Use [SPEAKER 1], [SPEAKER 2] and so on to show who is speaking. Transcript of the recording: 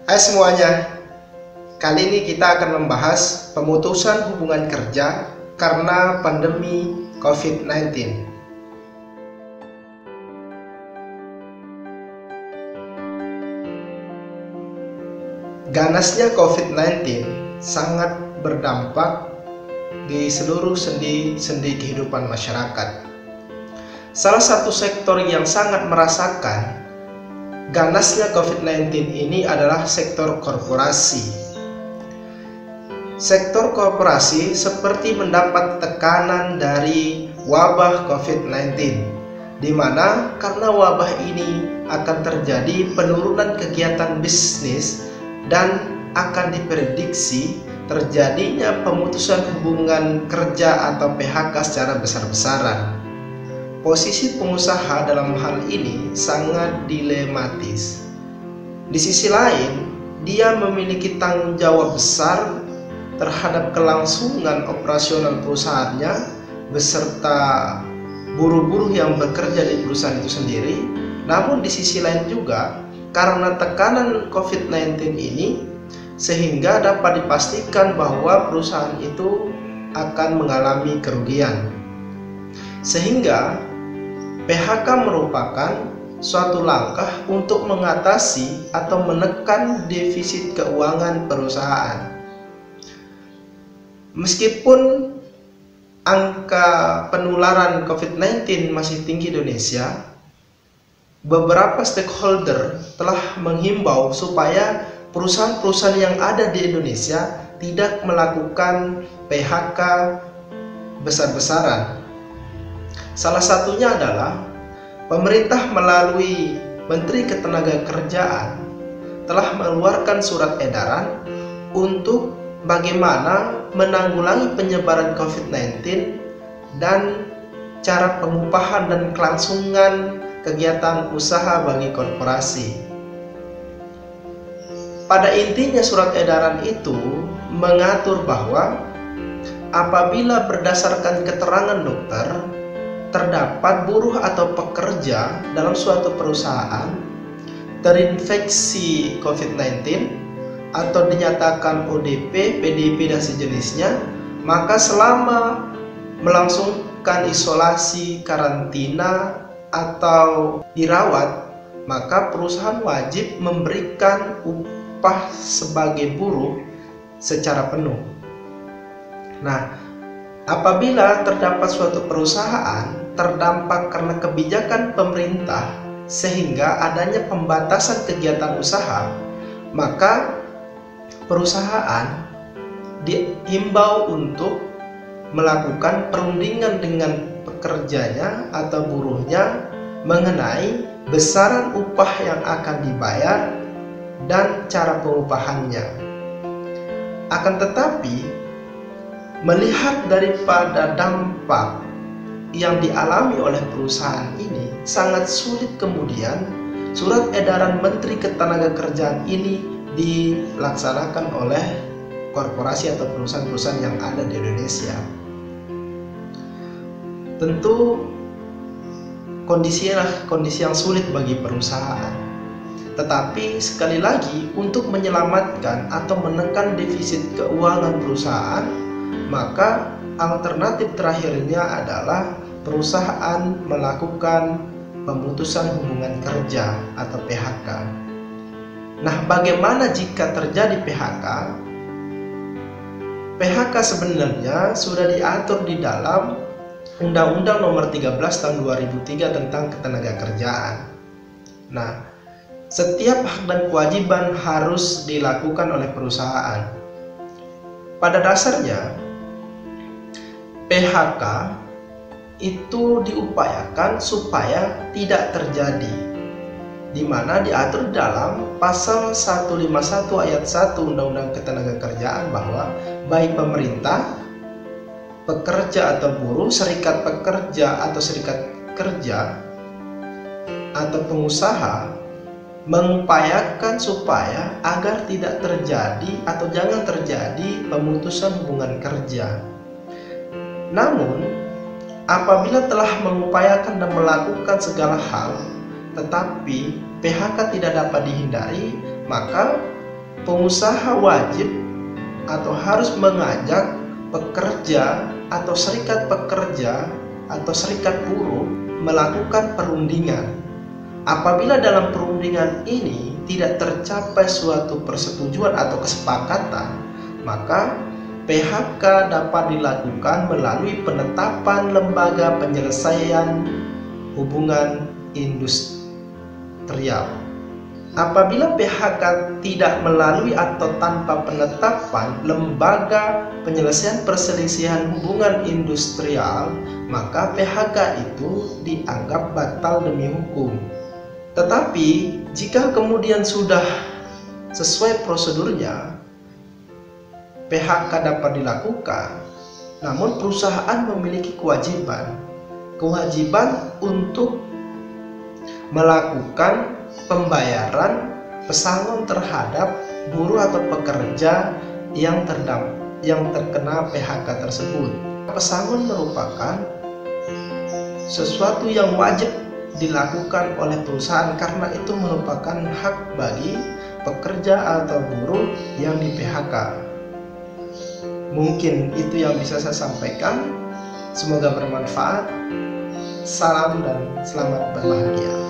[SPEAKER 1] Hai semuanya, kali ini kita akan membahas pemutusan hubungan kerja karena pandemi COVID-19. Ganasnya COVID-19 sangat berdampak di seluruh sendi-sendi kehidupan masyarakat. Salah satu sektor yang sangat merasakan ganasnya COVID-19 ini adalah sektor korporasi. Sektor korporasi seperti mendapat tekanan dari wabah COVID-19, di mana karena wabah ini akan terjadi penurunan kegiatan bisnis dan akan diprediksi terjadinya pemutusan hubungan kerja atau PHK secara besar-besaran. Posisi pengusaha dalam hal ini sangat dilematis. Di sisi lain, dia memiliki tanggung jawab besar terhadap kelangsungan operasional perusahaannya beserta buruh-buruh yang bekerja di perusahaan itu sendiri. Namun di sisi lain juga, karena tekanan COVID-19 ini, sehingga dapat dipastikan bahwa perusahaan itu akan mengalami kerugian. Sehingga PHK merupakan suatu langkah untuk mengatasi atau menekan defisit keuangan perusahaan. Meskipun angka penularan COVID-19 masih tinggi di Indonesia, beberapa stakeholder telah menghimbau supaya perusahaan-perusahaan yang ada di Indonesia tidak melakukan PHK besar-besaran. Salah satunya adalah pemerintah melalui Menteri Ketenagakerjaan telah mengeluarkan surat edaran untuk bagaimana menanggulangi penyebaran COVID-19 dan cara pengupahan dan kelangsungan kegiatan usaha bagi korporasi. Pada intinya surat edaran itu mengatur bahwa apabila berdasarkan keterangan dokter terdapat buruh atau pekerja dalam suatu perusahaan terinfeksi COVID-19 atau dinyatakan ODP, PDP dan sejenisnya, maka selama melangsungkan isolasi, karantina atau dirawat, maka perusahaan wajib memberikan upah sebagai buruh secara penuh. Nah, apabila terdapat suatu perusahaan terdampak karena kebijakan pemerintah sehingga adanya pembatasan kegiatan usaha, maka perusahaan dihimbau untuk melakukan perundingan dengan pekerjanya atau buruhnya mengenai besaran upah yang akan dibayar dan cara pengupahannya. Akan tetapi, melihat daripada dampak yang dialami oleh perusahaan ini, sangat sulit kemudian surat edaran Menteri Ketenagakerjaan ini dilaksanakan oleh korporasi atau perusahaan-perusahaan yang ada di Indonesia. Tentu kondisi yang sulit bagi perusahaan. Tetapi sekali lagi, untuk menyelamatkan atau menekan defisit keuangan perusahaan, maka alternatif terakhirnya adalah perusahaan melakukan pemutusan hubungan kerja atau PHK. Nah, bagaimana jika terjadi PHK? PHK sebenarnya sudah diatur di dalam Undang-Undang Nomor 13 Tahun 2003 tentang Ketenagakerjaan. Nah, setiap hak dan kewajiban harus dilakukan oleh perusahaan. Pada dasarnya, PHK itu diupayakan supaya tidak terjadi, di mana diatur dalam pasal 151 ayat 1 Undang-Undang Ketenagakerjaan bahwa baik pemerintah, pekerja atau buruh, serikat pekerja atau serikat kerja atau pengusaha mengupayakan supaya agar tidak terjadi atau jangan terjadi pemutusan hubungan kerja. Namun, apabila telah mengupayakan dan melakukan segala hal, tetapi PHK tidak dapat dihindari, maka pengusaha wajib atau harus mengajak pekerja atau serikat pekerja atau serikat buruh melakukan perundingan. Apabila dalam perundingan ini tidak tercapai suatu persetujuan atau kesepakatan, maka PHK dapat dilakukan melalui penetapan lembaga penyelesaian hubungan industrial. Apabila PHK tidak melalui atau tanpa penetapan lembaga penyelesaian perselisihan hubungan industrial, maka PHK itu dianggap batal demi hukum. Tetapi jika kemudian sudah sesuai prosedurnya, PHK dapat dilakukan, namun perusahaan memiliki kewajiban untuk melakukan pembayaran pesangon terhadap buruh atau pekerja yang terkena PHK tersebut. Pesangon merupakan sesuatu yang wajib dilakukan oleh perusahaan karena itu merupakan hak bagi pekerja atau buruh yang di PHK. Mungkin itu yang bisa saya sampaikan. Semoga bermanfaat. Salam dan selamat berbahagia.